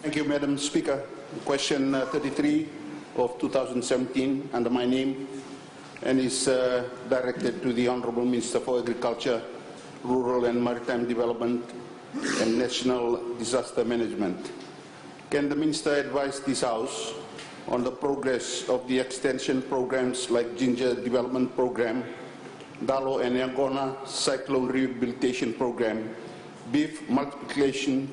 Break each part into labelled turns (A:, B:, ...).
A: Thank you, Madam Speaker. Question 33 of 2017 under my name and is directed to the Honourable Minister for Agriculture, Rural and Maritime Development and National Disaster Management. Can the Minister advise this House on the progress of the extension programs like Ginger Development Program, Dalo and Yangona Cyclone Rehabilitation Program, Beef Multiplication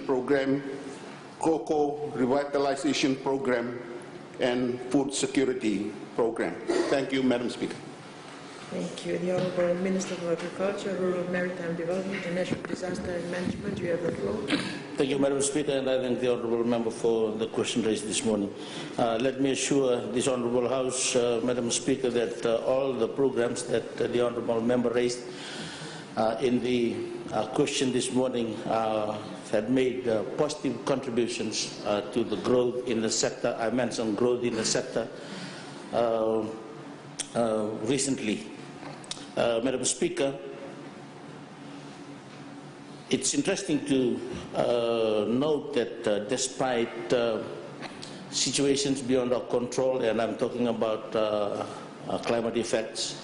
A: Program, Cocoa Revitalization Program, and Food Security Program? Thank you, Madam Speaker.
B: Thank you. The Honourable Minister for Agriculture, Rural Maritime Development and National Disaster Management, you have the floor.
C: Thank you, Madam Speaker, and I thank the Honourable Member for the question raised this morning. Let me assure this Honourable House, Madam Speaker, that all the programs that the Honourable Member raised in the question this morning had made positive contributions to the growth in the sector. I mentioned growth in the sector recently. Madam Speaker, it's interesting to note that despite situations beyond our control, and I'm talking about climate effects,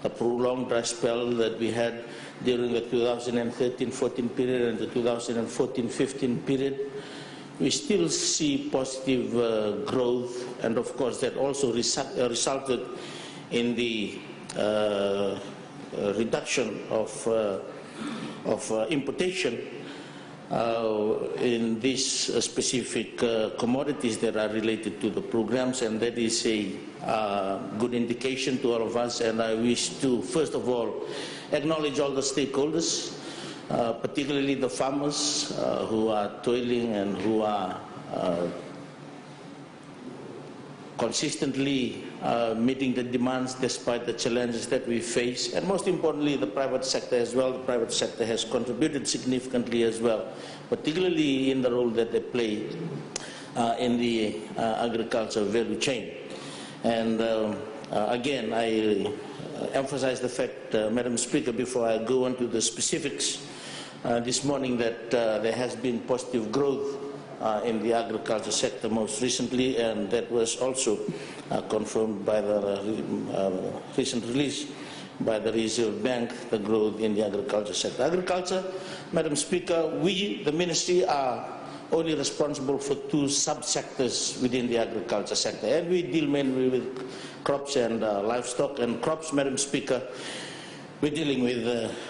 C: a prolonged dry spell that we had during the 2013-14 period and the 2014-15 period, we still see positive growth, and of course that also resulted in the reduction of importation in these specific commodities that are related to the programs, and that is a good indication to all of us. And I wish to first of all acknowledge all the stakeholders, particularly the farmers who are toiling and who are consistently meeting the demands despite the challenges that we face, and most importantly the private sector as well. The private sector has contributed significantly as well, particularly in the role that they play in the agriculture value chain. And again, I emphasize the fact, Madam Speaker, before I go on to the specifics this morning, that there has been positive growth in the agriculture sector most recently, and that was also confirmed by the recent release by the Reserve Bank, the growth in the agriculture sector. Agriculture, Madam Speaker, we, the Ministry, are only responsible for two subsectors within the agriculture sector, and we deal mainly with crops and livestock. And crops, Madam Speaker, we're dealing with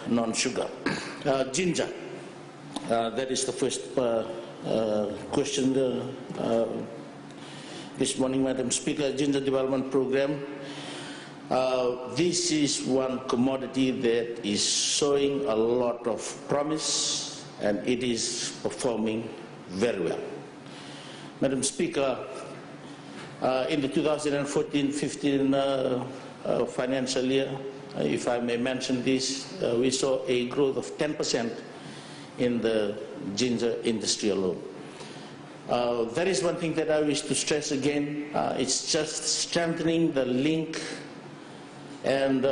C: non-sugar. Ginger, that is the first question this morning, Madam Speaker. Ginger Development Program. This is one commodity that is showing a lot of promise, and it is performing very well. Madam Speaker, in the 2014-15 financial year, if I may mention this, we saw a growth of 10% in the ginger industry alone. That is one thing that I wish to stress again. It's just strengthening the link and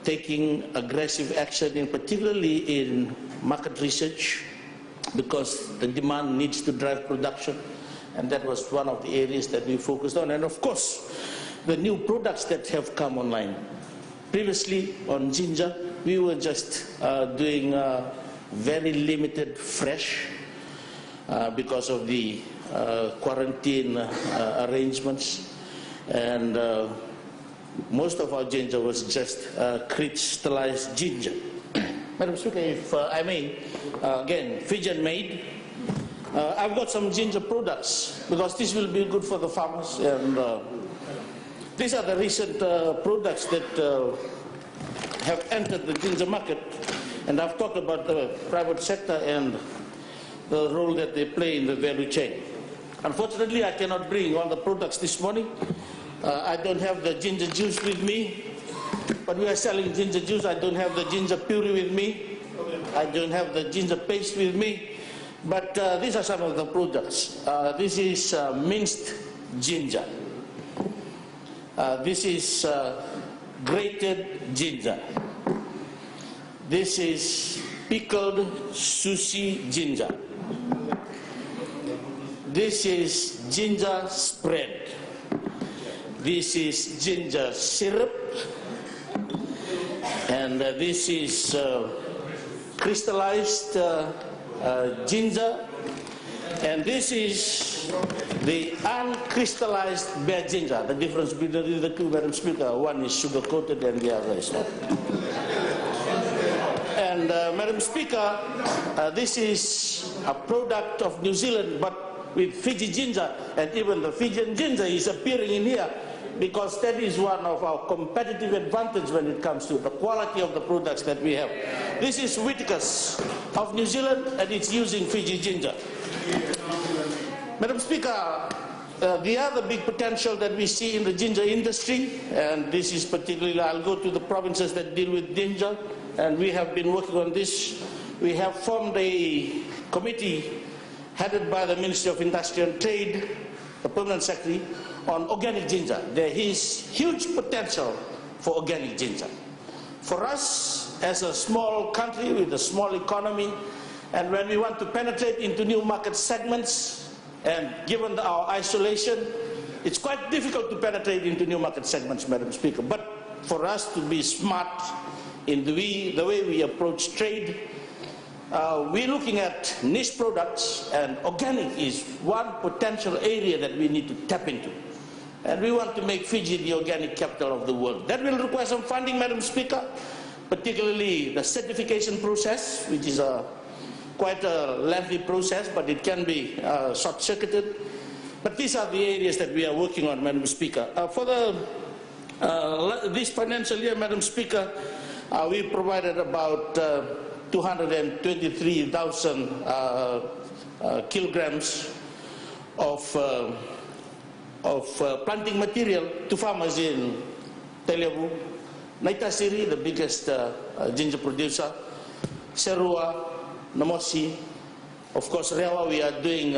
C: taking aggressive action, particularly in market research, because the demand needs to drive production, and that was one of the areas that we focused on. And of course, the new products that have come online. Previously on ginger, we were just doing very limited fresh because of the quarantine arrangements, and most of our ginger was just crystallized ginger. Madam Speaker, if I may, again, Fijian made. I've got some ginger products because this will be good for the farmers, and these are the recent products that have entered the ginger market, and I've talked about the private sector and the role that they play in the value chain. Unfortunately, I cannot bring all the products this morning. I don't have the ginger juice with me, but we are selling ginger juice. I don't have the ginger puree with me. I don't have the ginger paste with me, but these are some of the products. This is minced ginger. This is grated ginger. This is pickled sushi ginger. this is ginger spread. This is ginger syrup. And this is crystallized ginger. And this is the uncrystallized bare ginger. The difference between the two, Madam Speaker, one is sugar-coated and the other is not. And Madam Speaker, this is a product of New Zealand, but with Fiji ginger, and even the Fijian ginger is appearing in here, because that is one of our competitive advantage when it comes to the quality of the products that we have. This is Whitaker's of New Zealand, and it's using Fiji ginger. Madam Speaker, the other big potential that we see in the ginger industry, and this is particularly, I'll go to the provinces that deal with ginger, and we have been working on this. We have formed a committee headed by the Ministry of Industry and Trade, the Permanent Secretary, on organic ginger. There is huge potential for organic ginger. For us, as a small country with a small economy, and when we want to penetrate into new market segments, and given our isolation, it's quite difficult to penetrate into new market segments, Madam Speaker. But for us to be smart in the way we approach trade, we're looking at niche products, and organic is one potential area that we need to tap into. And we want to make Fiji the organic capital of the world. That will require some funding, Madam Speaker, particularly the certification process, which is quite a lengthy process, but it can be short-circuited. But these are the areas that we are working on, Madam Speaker. For this financial year, Madam Speaker, we provided about 223,000 kilograms of planting material to farmers in Telebu, Naitasiri, the biggest ginger producer, Serua, Namosi, of course Rewa. We are doing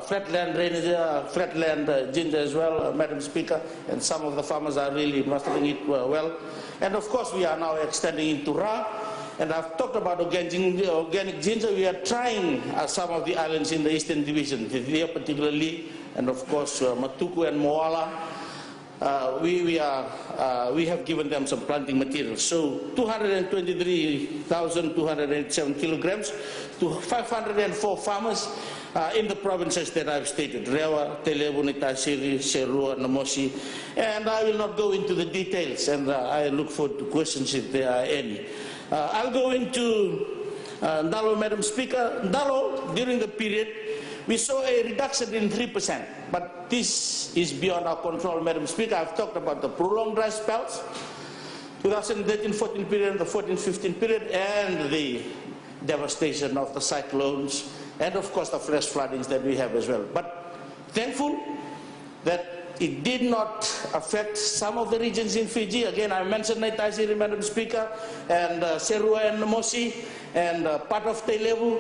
C: flatland drainage, flatland ginger as well, Madam Speaker, and some of the farmers are really mastering it well. And of course we are now extending into Ra, and I've talked about organic ginger. We are trying some of the islands in the Eastern Division, Tithia particularly, and of course Matuku and Moala. We have given them some planting materials. So 223,287 kilograms to 504 farmers in the provinces that I've stated: Rewa, Telebu, Naitasiri, Serua, Namosi. And I will not go into the details, and I look forward to questions if there are any. I'll go into Ndalo, Madam Speaker. Ndalo, during the period, we saw a reduction in 3%, but this is beyond our control, Madam Speaker. I've talked about the prolonged dry spells, 2013-14 period, the 14-15 period, and the devastation of the cyclones, and of course the flash floodings that we have as well. But thankful that it did not affect some of the regions in Fiji. Again, I mentioned Naitasiri, Madam Speaker, and Serua and Namosi, and part of Telebu.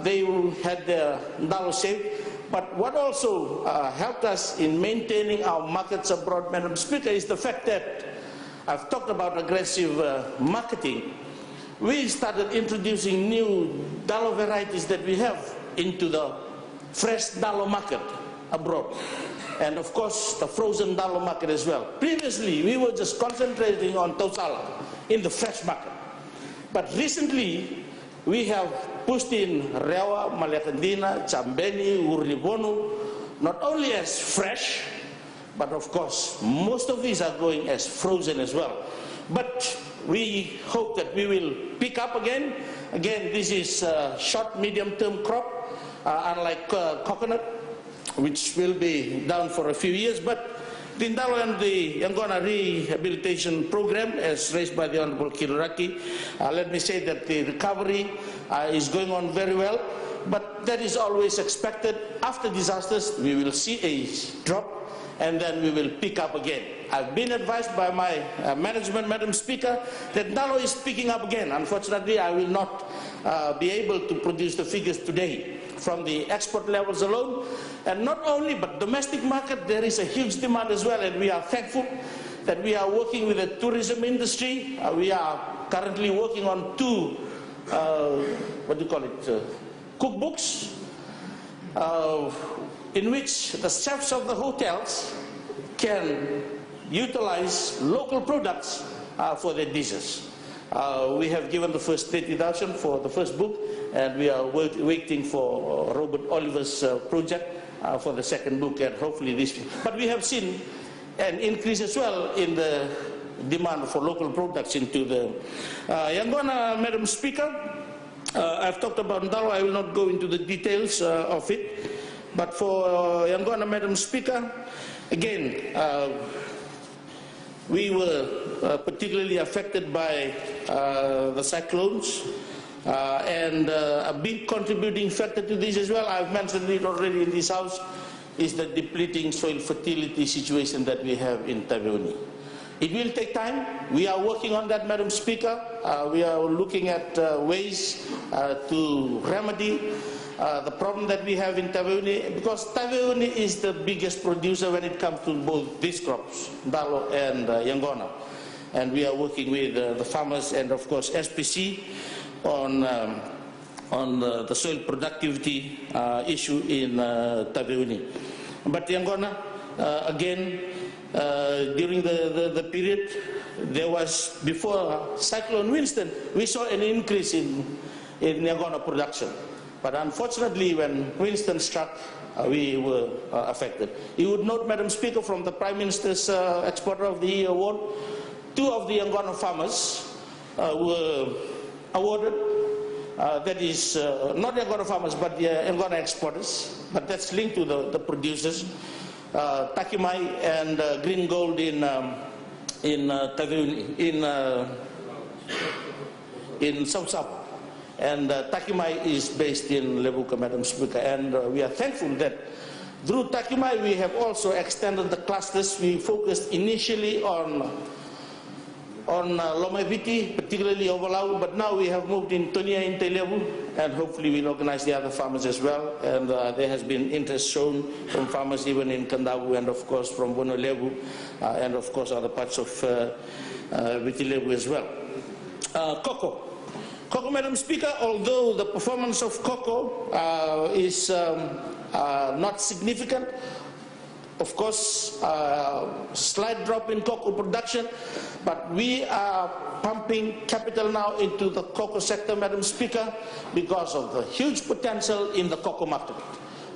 C: They had their Ndalo saved. But what also helped us in maintaining our markets abroad, Madam Speaker, is the fact that I've talked about aggressive marketing. We started introducing new Ndalo varieties that we have into the fresh Ndalo market abroad. And of course, the frozen Ndalo market as well. Previously, we were just concentrating on Tausala in the fresh market. But recently, we have pushed in Rewa, Malakandina, Chambeni, Uribonu, not only as fresh, but of course, most of these are going as frozen as well. But we hope that we will pick up again. Again, this is a short, medium-term crop, unlike coconut, which will be down for a few years. But the Ndalo and the Yangona Rehabilitation Program, as raised by the Honorable Kiruraki, let me say that the recovery is going on very well, but that is always expected. After disasters, we will see a drop, and then we will pick up again. I've been advised by my management, Madam Speaker, that Ndalo is picking up again. Unfortunately, I will not be able to produce the figures today from the export levels alone. And not only, but domestic market, there is a huge demand as well, and we are thankful that we are working with the tourism industry. We are currently working on two, cookbooks, in which the chefs of the hotels can utilize local products for their dishes. We have given the first 30,000 for the first book, and we are waiting for Robert Oliver's project for the second book, and hopefully this. But we have seen an increase as well in the demand for local products into the Yangon, Madam Speaker. I've talked about Ndalo. I will not go into the details of it, but for Yangon, Madam Speaker, again, we were particularly affected by the cyclones, and a big contributing factor to this as well, I've mentioned it already in this House, is the depleting soil fertility situation that we have in Taveuni. It will take time. We are working on that, Madam Speaker. We are looking at ways to remedy the problem that we have in Taveuni, because Taveuni is the biggest producer when it comes to both these crops, Ndalo and Yangona. And we are working with the farmers and, of course, SPC on the soil productivity issue in Taveuni. But Yangona, again, during the period, there was, before Cyclone Winston, we saw an increase in Yangona production. But unfortunately, when Winston struck, we were affected. You would note, Madam Speaker, from the Prime Minister's Exporter of the Year award, 2 of the Yangona farmers were awarded. That is not Yangona farmers, but the Yangona exporters. But that's linked to the producers. Takimai and Green Gold in Taveuni, in South. And Takimai is based in Lebuka, Madam Speaker. And we are thankful that through Takimai we have also extended the clusters. We focused initially on Lomaviti, particularly Ovalau, but now we have moved in Tonia in Lebu, and hopefully we'll organize the other farmers as well. And there has been interest shown from farmers even in Kandavu, and of course from Bono Lebu, and of course other parts of Viti Lebu as well. Cocoa. Cocoa, Madam Speaker, although the performance of cocoa is not significant, of course, slight drop in cocoa production, but we are pumping capital now into the cocoa sector, Madam Speaker, because of the huge potential in the cocoa market.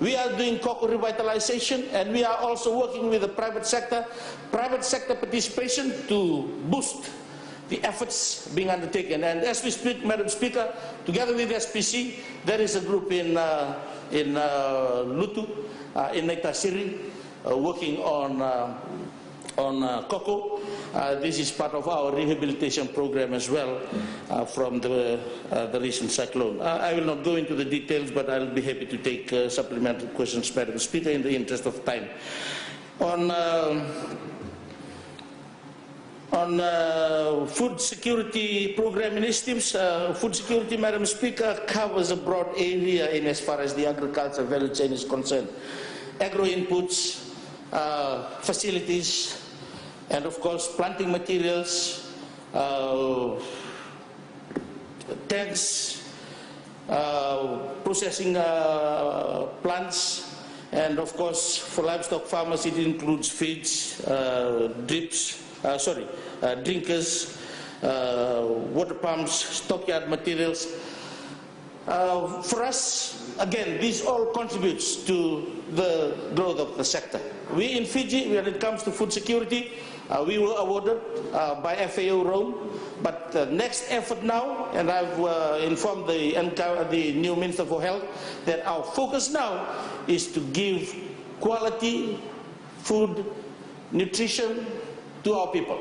C: We are doing cocoa revitalization, and we are also working with the private sector participation to boost the efforts being undertaken. And as we speak, Madam Speaker, together with SPC, there is a group in Lutu, in Naitasiri, working on cocoa. This is part of our rehabilitation program as well from the recent cyclone. I will not go into the details, but I'll be happy to take supplementary questions, Madam Speaker, in the interest of time. On food security program initiatives, food security, Madam Speaker, covers a broad area in as far as the agriculture value chain is concerned. Agro inputs, facilities, and of course planting materials, tanks, processing plants, and of course for livestock farmers it includes feeds, drinkers, water pumps, stockyard materials. For us, again, this all contributes to the growth of the sector. We in Fiji, when it comes to food security, we were awarded by FAO Rome, but the next effort now, and I've informed the new Minister for Health, that our focus now is to give quality food, nutrition to our people.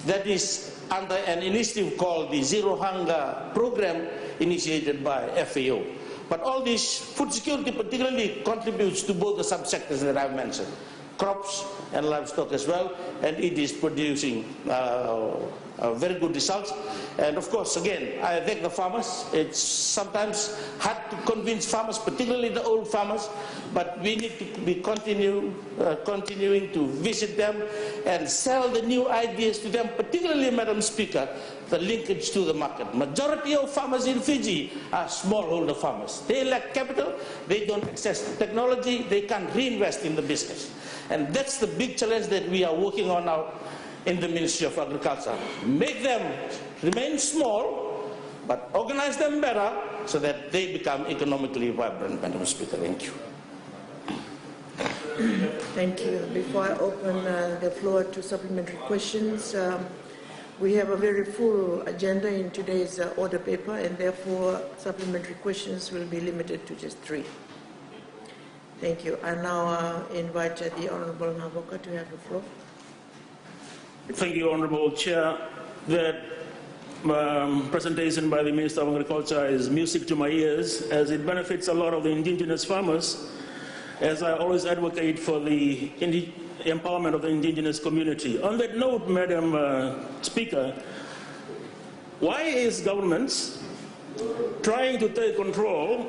C: That is under an initiative called the Zero Hunger Program initiated by FAO. But all this food security particularly contributes to both the subsectors that I've mentioned, crops and livestock as well, and it is producing very good results. And of course, again, I thank the farmers. It's sometimes hard to convince farmers, particularly the old farmers, but we need to be continuing to visit them and sell the new ideas to them, particularly, Madam Speaker, the linkage to the market. Majority of farmers in Fiji are smallholder farmers. They lack capital, they don't access technology, they can't reinvest in the business. And that's the big challenge that we are working on now in the Ministry of Agriculture. Make them remain small, but organize them better so that they become economically vibrant, Madam Speaker. Thank you.
B: Thank you. Before I open the floor to supplementary questions, we have a very full agenda in today's order paper, and therefore supplementary questions will be limited to just 3. Thank you. I now invite the Honourable Havoka to have the floor.
D: Thank you, Honourable Chair. That presentation by the Minister of Agriculture is music to my ears, as it benefits a lot of the indigenous farmers, as I always advocate for the empowerment of the indigenous community. On that note, Madam Speaker, why is government trying to take control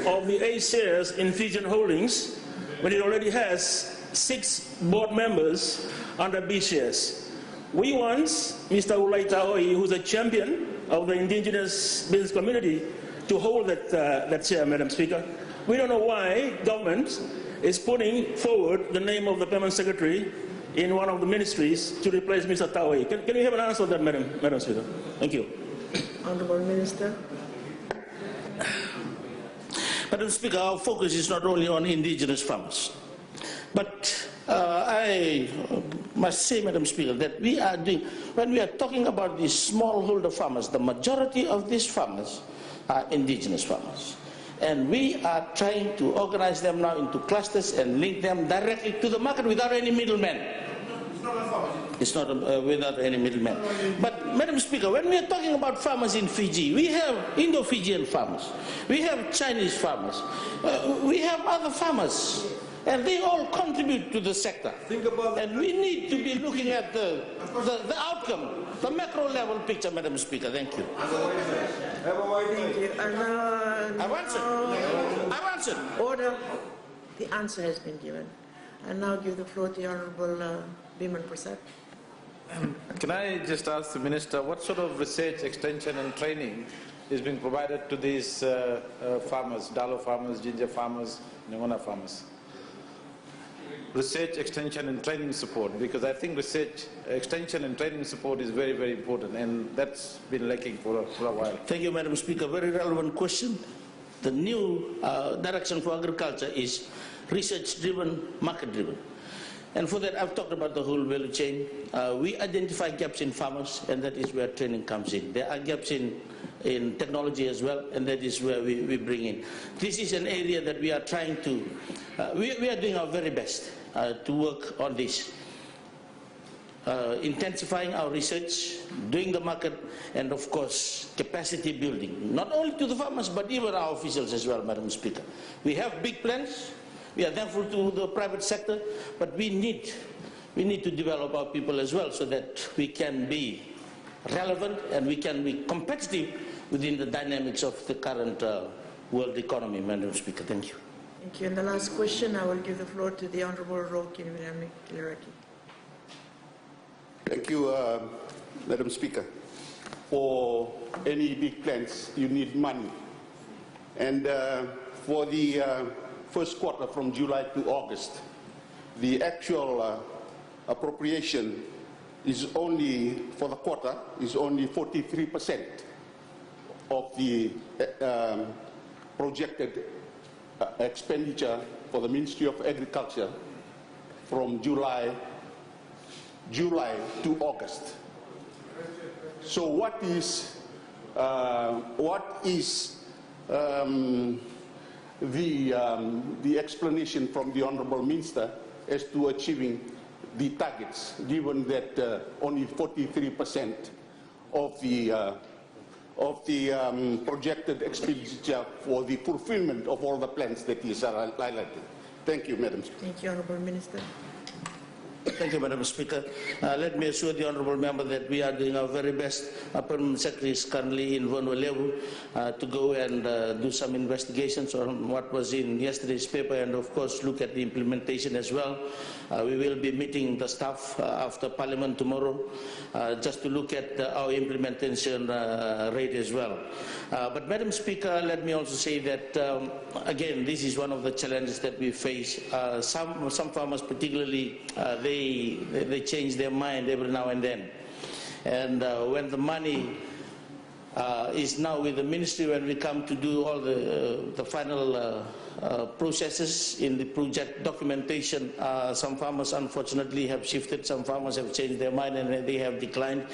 D: of the A shares in Fijian Holdings when it already has 6 board members under B shares? We want Mr. Ulaitaoi, who's a champion of the indigenous business community, to hold that chair, Madam Speaker. We don't know why government is putting forward the name of the permanent secretary in one of the ministries to replace Mr. Taoi. Can you have an answer on that, Madam Speaker? Thank you.
B: Honourable Minister.
C: Madam Speaker, our focus is not only on indigenous farmers, but I must say, Madam Speaker, that when we are talking about these smallholder farmers, the majority of these farmers are indigenous farmers. And we are trying to organize them now into clusters and link them directly to the market without any middlemen. It's not without any middlemen. But, Madam Speaker, when we are talking about farmers in Fiji, we have Indo-Fijian farmers, we have Chinese farmers, we have other farmers, and they all contribute to the sector. And we need to be looking at the outcome, the macro level picture, Madam Speaker. Thank you.
B: Thank you.
C: I've answered.
B: Order. The answer has been given. I now give the floor to the Honourable Biman Prasad.
E: Can I just ask the Minister, what sort of research, extension and training is being provided to these farmers, Dalo farmers, ginger farmers, Ningona farmers? Research, extension and training support, because I think research, extension and training support is very, very important, and that's been lacking for a while.
C: Thank you, Madam Speaker. Very relevant question. The new direction for agriculture is research-driven, market-driven. And for that, I've talked about the whole value chain. We identify gaps in farmers, and that is where training comes in. There are gaps in technology as well, and that is where we bring in. This is an area that we are trying to, we are doing our very best to work on this. Intensifying our research, doing the market, and of course, capacity building. Not only to the farmers, but even our officials as well, Madam Speaker. We have big plans. We are thankful to the private sector, but we need to develop our people as well so that we can be relevant and we can be competitive within the dynamics of the current world economy, Madam Speaker. Thank you.
B: Thank you. And the last question, I will give the floor to the Honourable Rokin Kiriraki.
A: Thank you, Madam Speaker. For any big plans, you need money. And for the first quarter from July to August, the actual appropriation is only, for the quarter, is only 43% of the projected expenditure for the Ministry of Agriculture from July to August. So what is the explanation from the Honourable Minister as to achieving the targets, given that only 43% of the projected expenditure for the fulfillment of all the plans that is highlighted? Thank you, Madam Speaker.
B: Thank you, Honourable Minister.
C: Thank you, Madam Speaker. Let me assure the honourable member that we are doing our very best. Our Permanent Secretary is currently in Vanuatu to go and do some investigations on what was in yesterday's paper, and of course look at the implementation as well. We will be meeting the staff after Parliament tomorrow just to look at our implementation rate as well. But Madam Speaker, let me also say that again, this is one of the challenges that we face. Some farmers particularly, they change their mind every now and then. And when the money is now with the ministry, when we come to do all the final processes in the project documentation, some farmers unfortunately have shifted, some farmers have changed their mind and they have declined.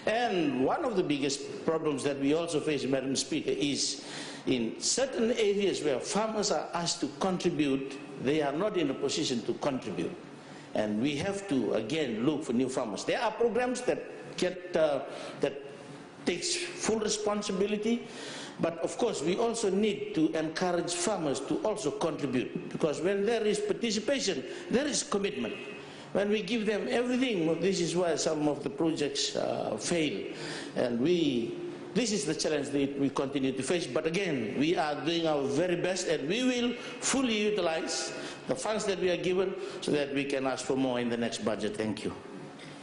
C: And one of the biggest problems that we also face, Madam Speaker, is in certain areas where farmers are asked to contribute, they are not in a position to contribute. And we have to, again, look for new farmers. There are programs that takes full responsibility, but of course we also need to encourage farmers to also contribute, because when there is participation, there is commitment. When we give them everything, this is why some of the projects fail. And this is the challenge that we continue to face. But again, we are doing our very best, and we will fully utilize the funds that we are given so that we can ask for more in the next budget. Thank you.